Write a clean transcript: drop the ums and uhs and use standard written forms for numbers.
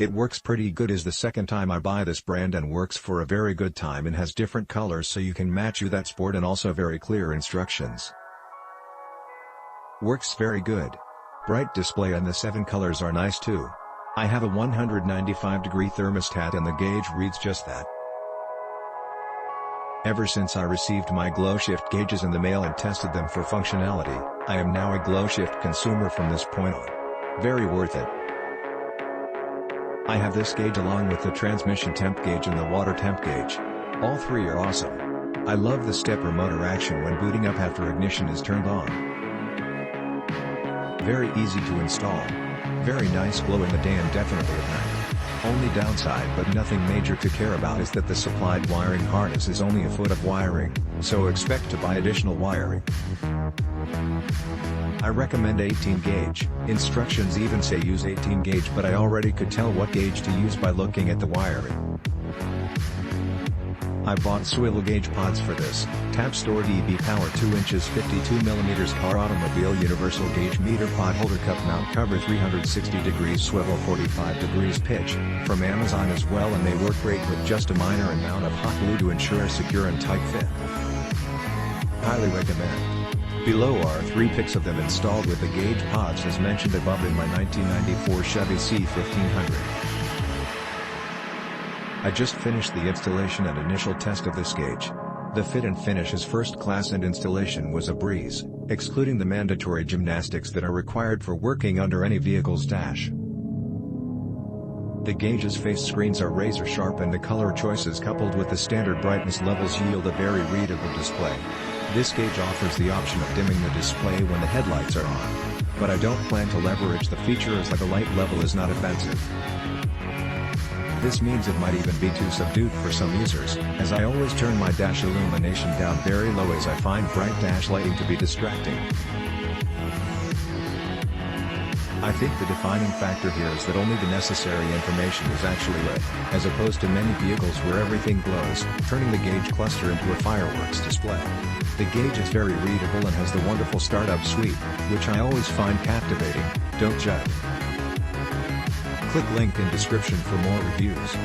It works pretty good, is the second time I buy this brand and works for a very good time and has different colors so you can match that sport and also very clear instructions. Works very good. Bright display and the 7 colors are nice too. I have a 195-degree thermostat and the gauge reads just that. Ever since I received my GlowShift gauges in the mail and tested them for functionality, I am now a GlowShift consumer from this point on. Very worth it. I have this gauge along with the transmission temp gauge and the water temp gauge. All three are awesome. I love the stepper motor action when booting up after ignition is turned on. Very easy to install. Very nice glow in the day and definitely at night. Only downside but nothing major to care about is that the supplied wiring harness is only a foot of wiring, so expect to buy additional wiring. I recommend 18 gauge, instructions even say use 18 gauge, but I already could tell what gauge to use by looking at the wiring. I bought swivel gauge pods for this, tap stored EB power 2 inches 52mm car automobile universal gauge meter pod holder cup mount cover 360 degrees swivel 45 degrees pitch, from Amazon as well, and they work great with just a minor amount of hot glue to ensure a secure and tight fit. Highly recommend. Below are 3 pics of them installed with the gauge pods as mentioned above in my 1994 Chevy C1500. I just finished the installation and initial test of this gauge. The fit and finish is first class and installation was a breeze, excluding the mandatory gymnastics that are required for working under any vehicle's dash. The gauge's face screens are razor sharp and the color choices coupled with the standard brightness levels yield a very readable display. This gauge offers the option of dimming the display when the headlights are on. But I don't plan to leverage the feature as the light level is not offensive. This means it might even be too subdued for some users, as I always turn my dash illumination down very low as I find bright dash lighting to be distracting. I think the defining factor here is that only the necessary information is actually lit, as opposed to many vehicles where everything glows, turning the gauge cluster into a fireworks display. The gauge is very readable and has the wonderful startup suite, which I always find captivating. Don't judge. Click link in description for more reviews.